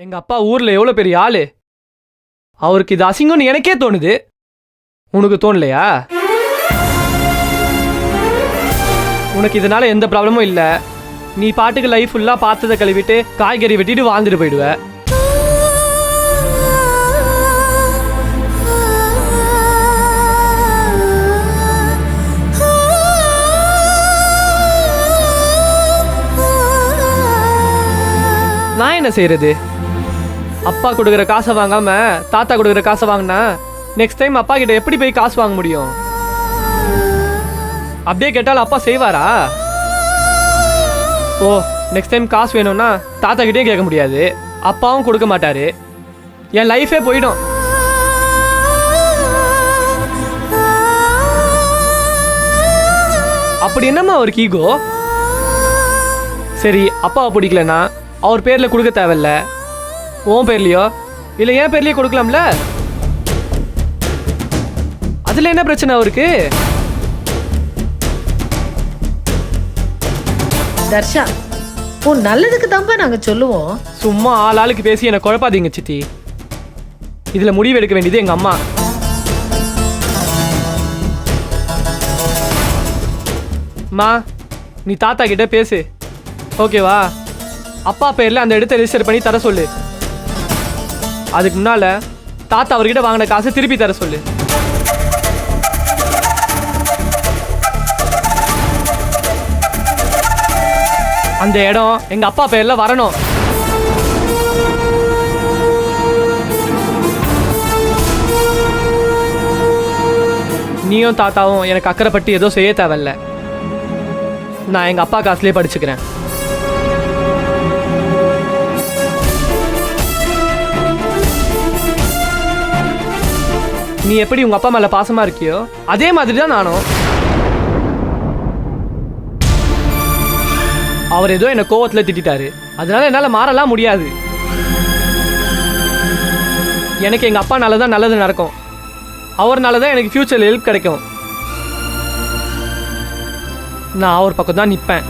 எங்க அப்பா ஊர்ல எவ்வளவு பெரிய ஆளு. அவருக்கு இது அசிங்கம்னு எனக்கே தோணுது. உனக்கு தோணலையா? உனக்கு இதனால எந்த ப்ராப்ளமும் இல்லை. நீ பாட்டுக்கு லைஃப் ஃபுல்லாக பார்த்ததை கழுவிட்டு காய்கறி வெட்டிட்டு வாழ்ந்துட்டு போயிடுவ. நான் என்ன செய்யறது? அப்பா கொடுக்குற காசை வாங்காம தாத்தா கொடுக்குற காசை வாங்கினா நெக்ஸ்ட் டைம் அப்பா கிட்ட எப்படி போய் காசு வாங்க முடியும்? அப்படியே கேட்டாலும் அப்பா செய்வாரா? ஓ, நெக்ஸ்ட் டைம் காசு வேணும்னா தாத்தா கிட்டே கேட்க முடியாது, அப்பாவும் கொடுக்க மாட்டாரு. என் லைஃபே போயிடும். அப்படி என்னம்மா அவருக்கு ஈகோ? சரி, அப்பாவை பிடிக்கலன்னா அவர் பேர்ல கொடுக்க தேவையில்ல, உன் பேர்லயோ இல்லை என் பேர்லயோ கொடுக்கலாம்ல. அதுல என்ன பிரச்சனை அவருக்கு? தர்ஷா, உன் நல்லதுக்கு தான்ப்பா நாங்க சொல்லுவோம். சும்மா ஆளுக்கு பேசி என்னை குழப்பாதீங்க சித்தி. இதுல முடிவு எடுக்க வேண்டியது எங்க அம்மா. அம்மா, நீ தாத்தா கிட்ட பேசு, ஓகேவா? அப்பா பேர்ல அந்த இடத்த ரெஜிஸ்டர் பண்ணி தர சொல்லு. அதுக்கு முன்னால தாத்தா அவர்கிட்ட வாங்கின காசை திருப்பி தர சொல்லு. அந்த இடம் எங்க அப்பா பேர்ல வரணும். நீயும் தாத்தாவும் எனக்கு அக்கறைப்பட்டு ஏதோ செய்ய தேவையில்ல. நான் எங்க அப்பா காசுலயே படிச்சுக்கிறேன். நீ எப்படி உங்க அப்பா மேல பாசமா இருக்கியோ அதே மாதிரி தான் நானும். அவர் ஏதோ என்ன கோவத்துல திட்டாரு, அதனால என்னால மாறலாம் முடியாது. எனக்கு எங்க அப்பானால தான் நல்லது நடக்கும், அவர்னால தான் எனக்கு ஃபியூச்சர்ல ஹெல்ப் கிடைக்கும். நான் அவர் பக்கம் தான் நிற்பேன்.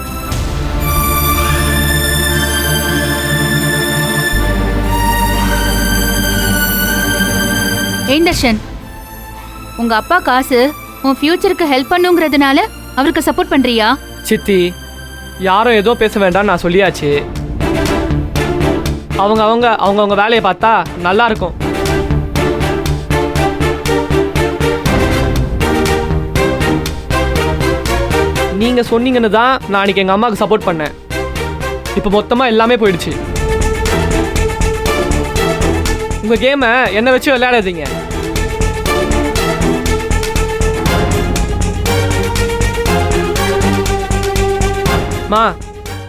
தர்ஷன், உங்க அப்பா காசு உன் ஃபியூச்சருக்கு ஹெல்ப் பண்ணுங்கிறதுனால அவருக்கு சப்போர்ட் பண்றியா? சித்தி, யாரும் ஏதோ பேச வேண்டாம், நான் சொல்லியாச்சு. அவங்க வேலையை பார்த்தா நல்லா இருக்கும். நீங்க சொன்னீங்கன்னு தான் நான் அன்னைக்கு எங்க அம்மாவுக்கு சப்போர்ட் பண்ணேன். இப்போ மொத்தமா எல்லாமே போயிடுச்சு. உங்க கேமை என்ன வச்சு விளையாடாதீங்க. மா,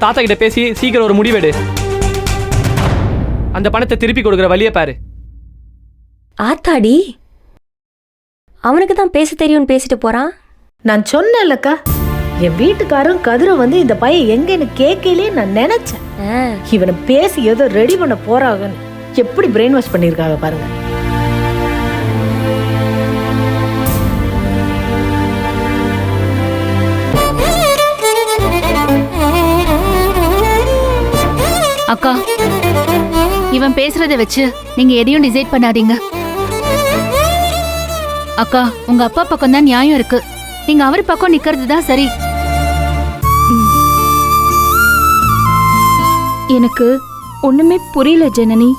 தாத்தா கிட்ட பேசி சீக்கிரம் ஒரு முடிவெடு. அந்த பணத்தை திருப்பி கொடுக்குற வழியை பாரு. ஆத்தாடி, அவனுக்கு தான் பேச தெரியும்னு பேசிட்டு போறான். நான் சொன்னேன்லக்கா, என் வீட்டுக்காரும் கதிரும் வந்து இந்த பையன் எங்கன்னு கேட்கலே நான் நினைச்சேன். இவனை பேசி ஏதோ ரெடி பண்ண போறாங்கன்னு எப்படி பிரெயின் வாஷ் பண்ணிருக்காங்க பாருங்க. அக்கா, இவன் பேசுறத வச்சு நீங்க எதையும் டிசைட் பண்ணாதீங்க. அக்கா, உங்க அப்பா பக்கம் தான் நியாயம் இருக்கு, நீங்க அவர் பக்கம் நிக்கிறது தான் சரி. எனக்கு ஒண்ணுமே புரியல ஜனனி.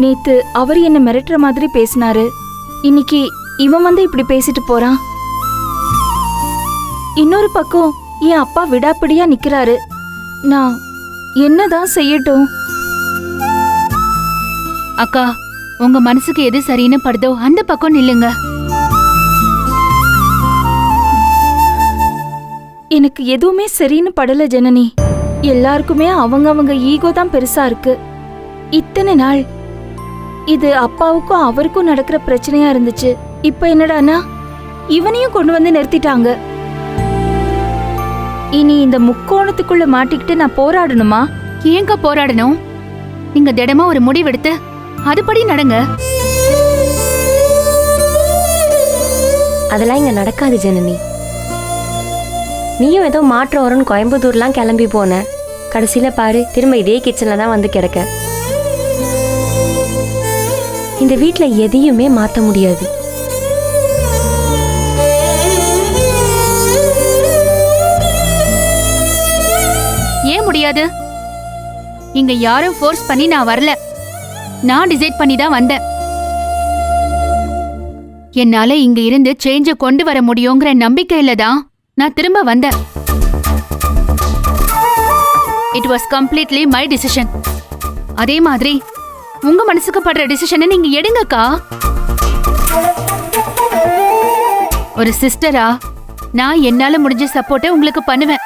நேத்து அவர் என்ன மிரட்டுற மாதிரி பேசினாரு, இன்னைக்கு இவன் வந்து இப்படி பேசிட்டு போறான். இன்னொரு பக்கம் என் அப்பா விடாப்பிடியா நிக்கிறாரு. நான் என்னதான் செய்யட்டும்? அக்கா, உங்க மனசுக்கு எது சரின்னு படுதோ அந்த பக்கம் நில்லுங்க. எனக்கு எதுவுமே சரின்னு படல ஜனனி. எல்லாருக்குமே அவங்க ஈகோ தான் பெருசா இருக்கு. இத்தனை நாள் இது அப்பாவுக்கும் அவருக்கும் நடக்கிற பிரச்சனையா இருந்துச்சு. இப்ப என்னடானா இவனையும் கொண்டு வந்து நிறுத்திட்டாங்க. இனி இந்த முக்கோணத்துக்குள்ள மாட்டிக்கிட்டு நான் போராடணுமா? ஏங்க போராடணும்? நீங்க திடமா ஒரு முடிவெடுத்து அதுபடி நடங்க. அதெல்லாம் இங்க நடக்காது ஜனனி. நீயும் ஏதோ மாற்றம் வரும்னு கோயம்புத்தூர்லாம் கிளம்பி போன, கடைசியில பாரு திரும்ப இதே கிச்சன்ல தான் வந்து கிடக்க. இந்த வீட்ல எதையுமே மாத்த முடியாது. ஏன் முடியாது? இங்க யாரும் ஃபோர்ஸ் பண்ணி நான் வரல. நான் டிசைட் பண்ணி தான் வந்தேன். என்னால இங்க இருந்து சேஞ்ச கொண்டு வர முடியுங்கிற நம்பிக்கையில தான் நான் திரும்ப வந்தேன். It was completely my decision. அதே மாதிரி உங்க மனசுக்கு படுற டிசிஷனை நீங்க எடுங்கக்கா. ஒரு சிஸ்டரா நான் என்னால முடிஞ்ச சப்போர்ட்டை உங்களுக்கு பண்ணுவேன்.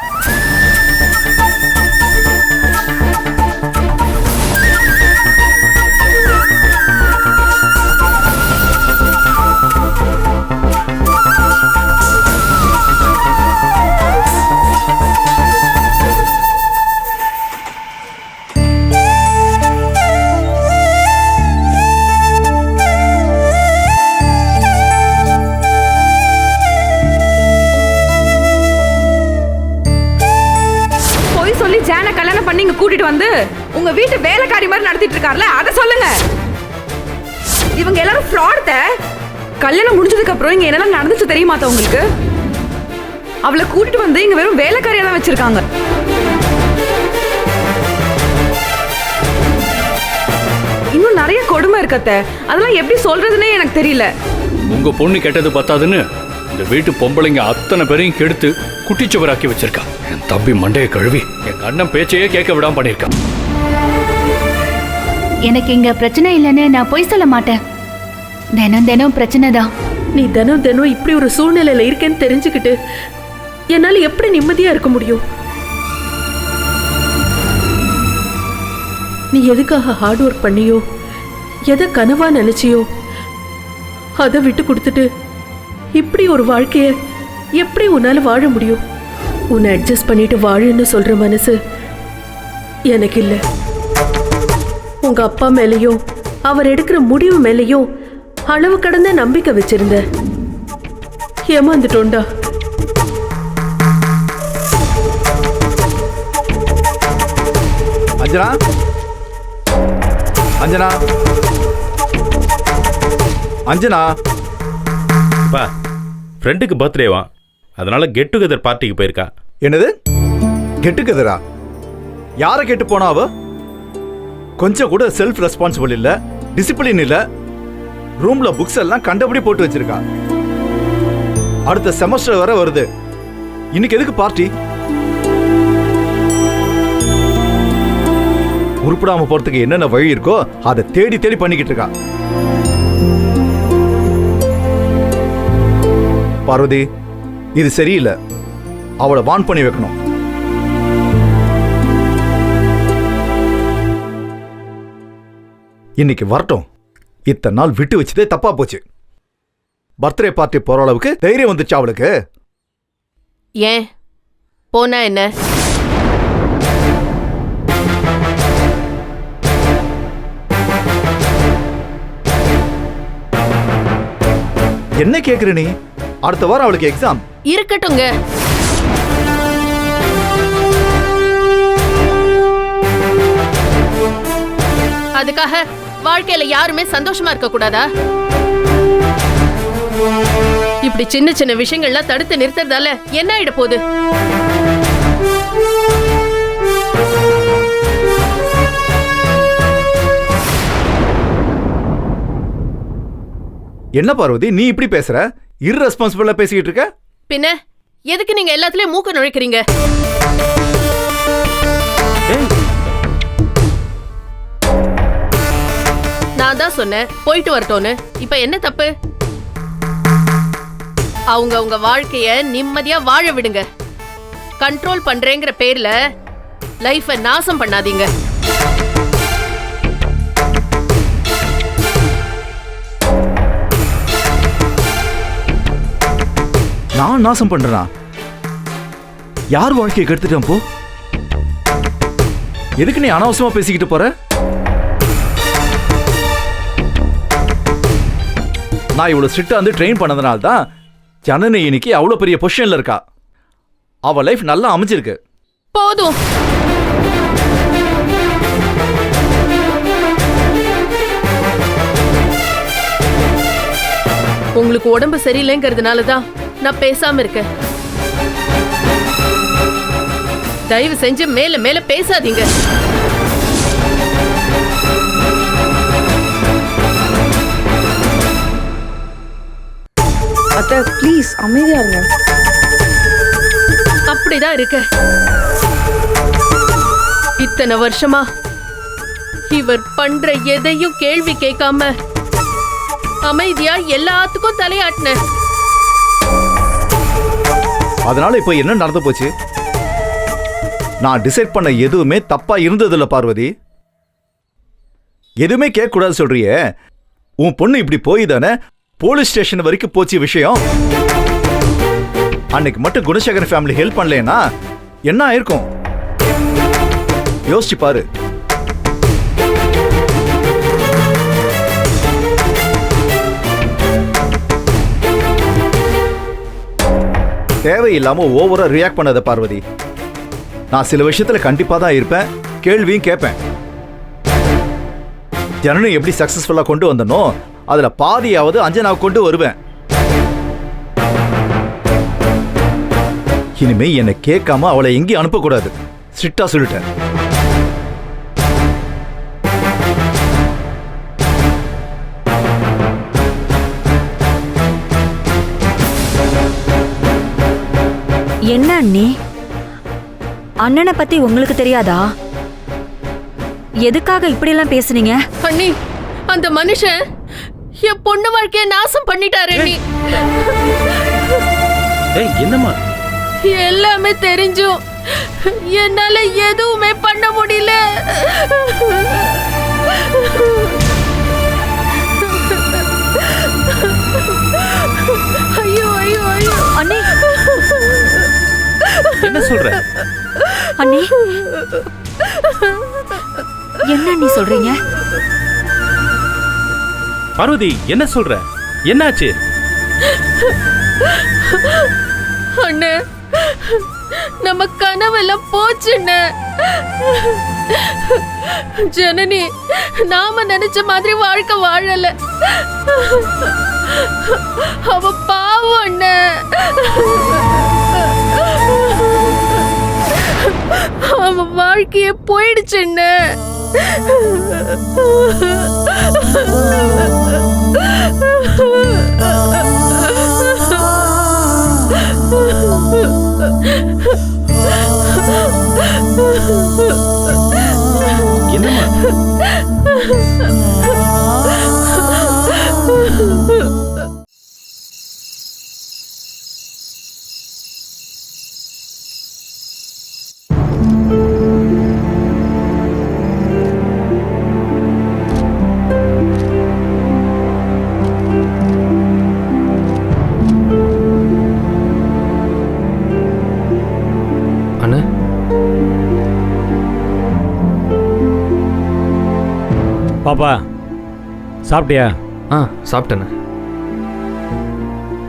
ஜான கல்யாணம் பண்ணி இங்க கூட்டிட்டு வந்து உங்க வீட்டு வேலைக்காரி மாதிரி நடத்திட்டு இருக்கார்ல, அத சொல்லுங்க. இவங்க எல்லாரும் ஃப்ராட். கல்யாணம் முடிஞ்சதுக்கு அப்புறம் இங்க என்னெல்லாம் நடந்துச்சு தெரியுமா உங்களுக்கு? அவளை கூட்டிட்டு வந்து இங்க வெறும் வேலைக்காரியா தான் வச்சிருக்காங்க. இன்னும் நிறைய கொடுமை இருக்கத்த. அதெல்லாம் எப்படி சொல்றதுன்னே எனக்கு தெரியல. உங்க பொண்ணு கெட்டது பத்தாதுன்னு இந்த வீட்டு பொம்பளைங்க அத்தனை பேரையும் கெடுத்து குட்டிச்சுவராக்கி வச்சிருக்கா. என் தம்பி மண்டையை கழுவி என் அண்ணன் பேச்சையே கேட்க விடாம பண்ணிருக்கான். எனக்கு இங்க பிரச்சனை இல்லைன்னு நான் பொய் சொல்ல மாட்டேன். தினம் தினம் பிரச்சனை தான். நீ தினம் தினம் இப்படி ஒரு சூழ்நிலையில இருக்கேன்னு தெரிஞ்சுக்கிட்டு என்னால எப்படி நிம்மதியா இருக்க முடியும்? நீ எதுக்காக ஹார்ட் ஒர்க் பண்ணியோ, எதை கனவா நினைச்சியோ அதை விட்டு கொடுத்துட்டு இப்படி ஒரு வாழ்க்கைய எப்படி உன்னால வாழ முடியும்? உன்னை அட்ஜஸ்ட் பண்ணிட்டு வாழுன்னு சொல்ற மனசு எனக்கு இல்லை. உங்க அப்பா மேலேயும் அவர் எடுக்கிற முடிவு மேலேயும் அளவு கடந்த நம்பிக்கை வச்சிருந்த. ஏமாந்துட்டோண்டா. அஞ்சனா, அஞ்சனா, அஞ்சனா. அப்பா, ஃப்ரெண்டுக்கு பர்த்டேவா, அதனால கெட் டுகெதர் பார்ட்டிக்கு போயிருக்கா. என்னது கெட் டுகெதரா? யாரை கேட்டு போனா அவ? கொஞ்சம் கூட செல்ஃப் ரெஸ்பான்சிபிள் இல்ல, டிசிப்ளின் இல்ல. ரூம்ல புக்ஸ் எல்லாம் கண்டபடி போட்டு வச்சிருக்கா. அடுத்த செமஸ்டர் வர வருது. இன்னைக்கு எதுக்கு பார்ட்டி? உருப்படாம போறதுக்கு என்னென்ன வழி இருக்கோ அதை தேடி தேடி பண்ணிக்கிட்டு இருக்கா. பார்வதி, இது சரியில்லை. அவளை வான் பண்ணி வைக்கணும். இன்னைக்கு வரட்டும். இத்தனை நாள் விட்டு வச்சதே தப்பா போச்சு. பர்த்டே பார்ட்டி போற அளவுக்கு தைரியம் வந்துச்சு அவளுக்கு. ஏன் போனா என்ன? என்ன கேக்குற நீ? அடுத்த வாரம் அவளுக்கு எக்ஸாம். இருக்கட்டுங்க. அதுக்காக வாழ்க்கையில யாருமே சந்தோஷமா இருக்க கூடாதா? இப்படி சின்ன சின்ன விஷயங்கள்லாம் தடுத்து நிறுத்துறதால என்ன ஆயிட போகுது? என்ன பார்வதி நீ இப்படி பேசுற? இர்ரெஸ்பான்சிபிளா பேசிக்கிட்டு இருக்க. பின்ன எதுக்கு நீங்க எல்லாத்துலயும் மூக்க நுழைக்கிறீங்க? நான் தான் சொன்னேன் போயிட்டு வரட்டோன்னு. இப்ப என்ன தப்பு? அவங்க உங்க வாழ்க்கைய நிம்மதியா வாழ விடுங்க. கண்ட்ரோல் பண்றேங்கிற பேர்ல லைஃப நாசம் பண்ணாதீங்க. நான் நாசம் பண்றேனா? யார் வாழ்க்கையை கெடுத்துட்டேன்? போ. எதுக்கு நீ அனாவசியமா பேசிக்கிட்டு போற? நான் இவ்வளவு ஸ்ட்ரிக்டா வந்து ட்ரெயின் பண்ணதுனால தான் ஜனனி இன்னைக்கு அவ்வளவு பெரிய பொசிஷன்ல இருக்கா. அவ லைஃப் நல்லா அமைஞ்சிருக்கு. போதும். உங்களுக்கு உடம்பு சரியில்லைங்கிறதுனால தான் நான் பேசாம இருக்கேன். தயவு செஞ்சு மேல மேல பேசாதீங்க. அத்தை ப்ளீஸ் அமைதியா இருங்க. அப்படிதான் இருக்க. இத்தனை வருஷமா இவர் பண்ற எதையும் கேள்வி கேட்காம அமைதியா எல்லாத்துக்கும் தலையாட்டின. அதனால இப்போ என்ன நடந்து போச்சு? நான் டிசைட் பண்ண எதுவுமே தப்பா இருந்ததில்ல பார்வதி. எதுவுமே கேட்க கூடாது சொல்றியே. உன் பொண்ணு இப்படி போய் தானே போலீஸ் ஸ்டேஷன் வரைக்கும் போச்சு விஷயம். அன்னைக்கு மட்டும் குணசேகரன் ஃபேமிலி ஹெல்ப் பண்ணலனா என்ன ஆயிருக்கும் யோசிச்சு பாரு. தேவையில்லாம ஓவரா ரியாக்ட் பண்ணாத பார்வதி. நான் சில விஷயத்துல கண்டிப்பா தான் இருப்பேன், கேள்வியும் கேட்பேன். ஜனனி எப்படி சக்சஸ்ஃபுல்லா கொண்டு வந்தனோ அதுல பாதியாவது அஞ்சனாவை கொண்டு வருவேன். இனிமே என்னை கேட்காம அவளை எங்கேயும் அனுப்பக்கூடாது. ஸ்ட்ரிக்டா சொல்லிட்டேன். என்ன அண்ணி, அண்ணனை பத்தி உங்களுக்கு தெரியாதா? எதுக்காக இப்படி எல்லாம் பேசுனீங்க? அண்ணி, அந்த மனுஷன் என் பொண்ணு வாழ்க்கைய நாசம் பண்ணிட்டாரு அண்ணி. என்னம்மா? எல்லாமே தெரிஞ்சும் என்னால எதுவுமே பண்ண முடியல. ஐயோ ஐயோ ஐயோ அண்ணி, என்ன சொல்ற? அண்ணி, என்ன அண்ணி சொல்றீங்க? பார்வதி, என்ன சொல்ற? என்னாச்சு? அண்ணே, நம்ம கனவெல்லாம் போச்சுன்னு. ஜனனி நாம நினைச்ச மாதிரி வாழ்க்கை வாழல. அவ பாவம் அண்ணே. அவ வாழ்க்கையே போயிடுச்சுன்னு. என்னம்மா? அண்ணா, பாப்பா சாப்பிட்டியா? சாப்பிட்டேண்ணே.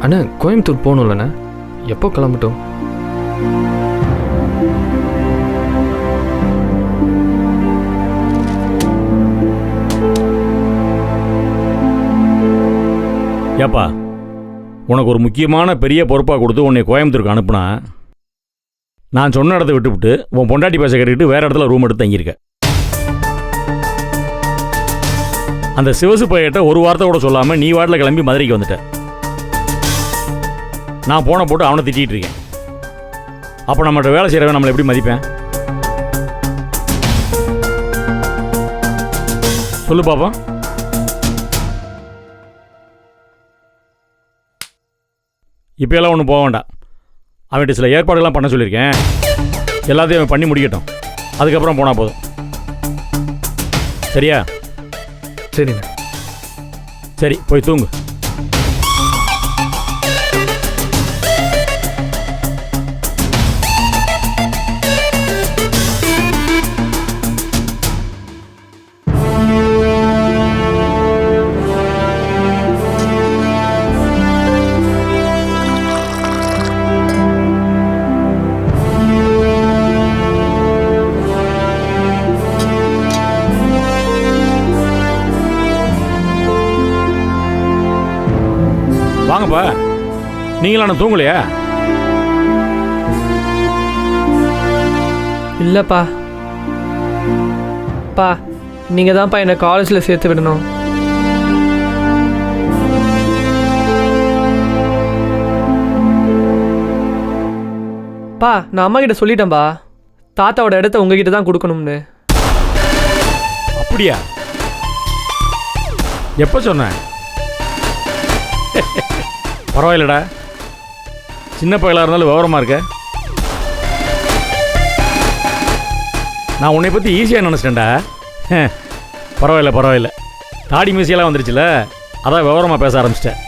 அண்ணா, கோயம்புத்தூர் போகணும்லண்ணே, எப்போ கிளம்பட்டும்? ஏப்பா, உனக்கு ஒரு முக்கியமான பெரிய பொறுப்பாக கொடுத்து உன்னை கோயம்புத்தூருக்கு அனுப்புனா நான் சொன்ன இடத்த விட்டுவிட்டு உன் பொண்டாட்டி பேச கேட்டுக்கிட்டு வேற இடத்துல ரூம் எடுத்து தங்கியிருக்க. அந்த சிவசு பையிட்ட ஒரு வார்த்தை கூட சொல்லாமல் நீ வாட்டில் கிளம்பி மதுரைக்கு வந்துட்ட. நான் போன போட்டு அவனை திட்டிகிட்டு இருக்கேன். அப்போ நம்மகிட்ட வேலை செய்கிறவன் நம்மளை எப்படி மதிப்பேன்? சொல்லு பாப்பா. இப்போ எல்லாம் ஒன்றும் போக வேண்டாம். அவன்கிட்ட சில ஏற்பாடுகள்லாம் பண்ண சொல்லியிருக்கேன். எல்லாத்தையும் அவன் பண்ணி முடிக்கட்டும். அதுக்கப்புறம் போனால் போதும். சரியா? சரிண்ணே. சரி, போய் தூங்கு. வாங்கப்பா. நீங்களாம் நான் தூங்கலையா? இல்லைப்பா. பா, நீங்கள் தான்ப்பா என்னை காலேஜில் சேர்த்து விடணும். பா, நான் அம்மா கிட்ட சொல்லிட்டேன்பா, தாத்தாவோட இடத்த உங்ககிட்ட தான் கொடுக்கணும்னு. அப்படியா? எப்போ சொன்னேன்? பரவாயில்லடா, சின்ன பையலாக இருந்தாலும் விவரமாக இருக்க. நான் உன்னை பற்றி ஈஸியாக நினச்சிட்டேன்டா. பரவாயில்ல பரவாயில்ல, தாடி மீசியெல்லாம் வந்துருச்சுல, அதான் விவரமாக பேச ஆரம்பிச்சிட்டேன்.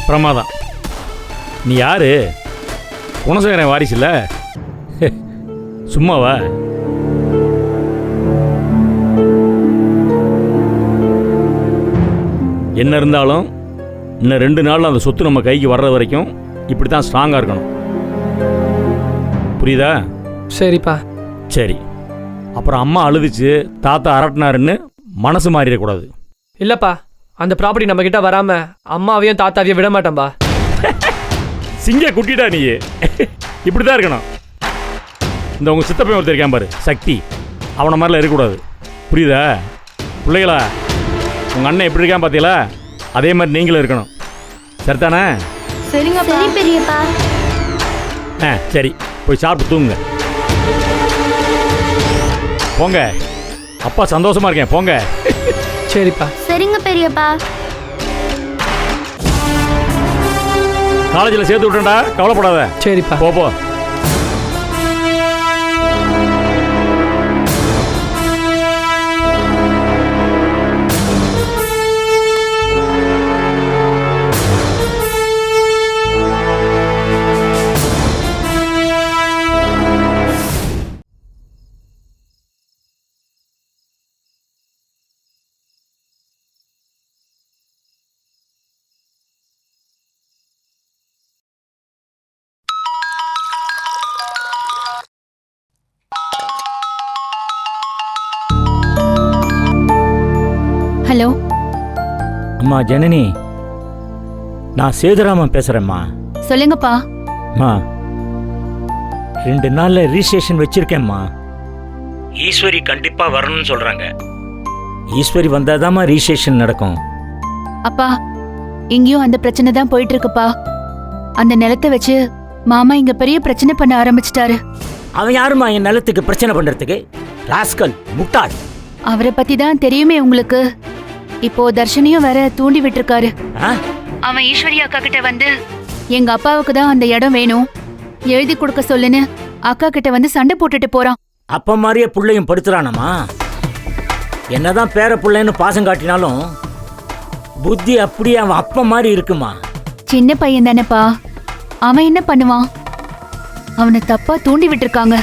பிரமாதம். நீ யாரு? குணசேகரன் வாரிசு இல்லை? சும்மாவா? என்ன இருந்தாலும் இன்னும் 2 நாளில் அந்த சொத்து நம்ம கைக்கு வர்ற வரைக்கும் இப்படி தான் ஸ்ட்ராங்காக இருக்கணும். புரியுதா? சரிப்பா. சரி. அப்புறம் அம்மா அழுதுச்சு, தாத்தா அரட்டினாருன்னு மனசு மாறிடக்கூடாது. இல்லைப்பா, அந்த ப்ராப்பர்ட்டி நம்ம கிட்ட வராமல் அம்மாவையும் தாத்தாவையும் விட மாட்டேன்பா. சிங்க குட்டிடா நீ. இப்படி தான் இருக்கணும். இந்த உங்கள் சித்தப்பையன் ஒருத்தர் இருக்கான் பாரு, சக்தி, அவனை மாதிரிலாம் இருக்கக்கூடாது. புரியுதா? பிள்ளைகளா, உங்கள் அண்ணன் எப்படி இருக்கான் பார்த்தீங்களா, அதே மாதிரி நீங்களும் இருக்கணும். சரிதானே? சரிங்க பெரியப்பா. சரி, போய் சாப்பிட்டு தூங்குங்க. போங்க, அப்பா சந்தோஷமா இருக்கேன், போங்க. சரிப்பா. சரிங்க பெரியப்பா. காலேஜில் சேர்த்து விட்டேன்டா, கவலைப்படாத. சரிப்பா. போ. ஹலோ. அம்மா ஜனனி, நான் சேதுராமன் பேசுறேம்மா. சொல்லுங்கப்பா. அம்மா, 2 நாள்ல ரிஜிஸ்ட்ரேஷன் வச்சிருக்கேம்மா. ஈஸ்வரி கண்டிப்பா வரணும்னு சொல்றாங்க. ஈஸ்வரி வந்தாதாம்மா ரிஜிஸ்ட்ரேஷன் நடக்கும். அப்பா, இங்கேயும் அந்த பிரச்சனை தான் போயிட்டு இருக்குப்பா. அந்த நிலத்தை வச்சு மாமா இங்க பெரிய பிரச்சனை பண்ண ஆரம்பிச்சிட்டாரு. அவன் யாருமா என் நிலத்துக்கு பிரச்சனை பண்றதுக்கு? ராஸ்கல், முட்டாள். அவரை பத்தி தான் தெரியுமே உங்களுக்கு. இப்போ தர்ஷனியும் வேற தூண்டி விட்டுருக்காரு. அவன் ஈஸ்வரி அக்கா கிட்ட வந்து எங்க அப்பாவுக்கு தான் அந்த இடம் வேணும், எழுதி கொடுக்க சொல்லுன்னு அக்கா கிட்ட வந்து சண்டை போட்டுட்டு போறான். அப்பா மாதிரியே புள்ளையும் படுத்துறானம்மா. என்னதான் பேர புள்ளைன்னு பாசம் காட்டினாலும் புத்தி அப்படியே அவன் அப்பா மாதிரி இருக்குமா. சின்ன பையன் தானேப்பா, அவன் என்ன பண்ணுவான்? அவனை தப்பா தூண்டி விட்டுருக்காங்க.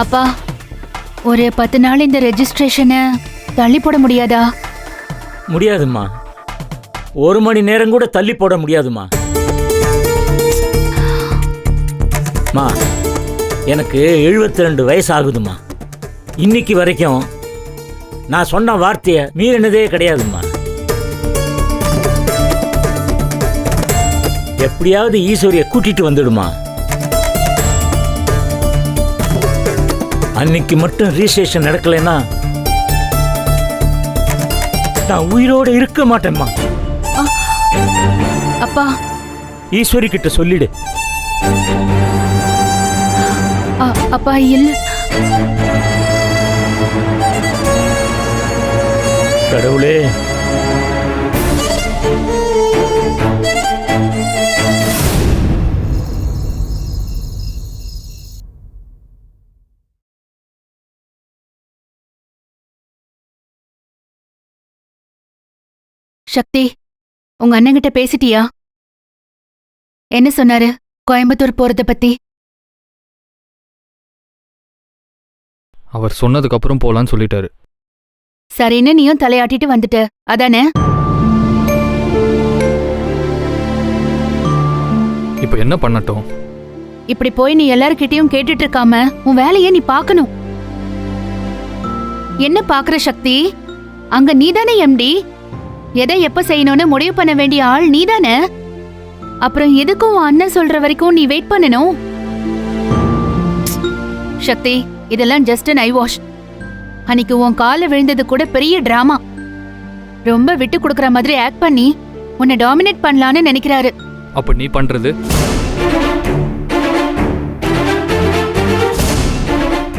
அப்பா, ஒரு 10 நாள் இந்த ரெஜிஸ்ட்ரேஷனை தள்ளி போட முடியாதா? முடியாதுமா, 1 மணி நேரம் கூட தள்ளி போட முடியாதுமா. மா, எனக்கு 72 வயசு ஆகுதுமா. இன்னைக்கு வரைக்கும் நான் சொன்ன வார்த்தையை மீறினதே கிடையாதுமா. எப்படியாவது ஈஸ்வரியை கூட்டிட்டு வந்துடுமா. அன்னைக்கு மட்டும் ரிஜிஸ்ட்ரேஷன் நடக்கலைன்னா நான் உயிரோட இருக்க மாட்டேன்மா. அப்பா, ஈஸ்வரி கிட்ட சொல்லிடு. அப்பா இல்ல. கடவுளே, சக்தி, உங்க அண்ணன் கிட்ட பேசிட்டியா? என்ன சொன்னாரு கோயம்புத்தூர் போறத பத்தி? அவர் சொன்னதுக்கு அப்புறம் போலான்னு சொல்லிட்டாரு. சரின்னு நீயும் தலையாட்டிட்டு வந்துட்ட, அதானே? இப்ப என்ன பண்ணட்டும்? இப்படி போய் நீ எல்லார்கிட்டயும் கேட்டுட்டு இருக்காம உன் வேலையை நீ பார்க்கணும். என்ன பாக்குற சக்தி? அங்க நீதானே எம்டி. எதை எப்ப செய்யணும்னு முடிவு பண்ண வேண்டிய ஆள் நீதானே. அப்புறம் எதுக்கும் உன் அண்ணன் சொல்ற வரைக்கும் நீ வெயிட் பண்ணணும். சக்தி, இதெல்லாம் ஜஸ்ட் an eye wash. அன்னைக்கு உன் கால விழுந்தது கூட பெரிய டிராமா. ரொம்ப விட்டு கொடுக்கற மாதிரி ஆக்ட் பண்ணி உன்னை டாமினேட் பண்ணலான்னு நினைக்கிறாரு. அப்ப நீ பண்றது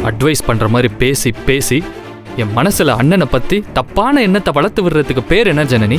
அட்வைஸ் பண்ற மாதிரி பேசி பேசி என் மனசுல அண்ணனை பத்தி தப்பான எண்ணத்தை வளர்த்து விடுறதுக்கு பேர் என்ன ஜனனி?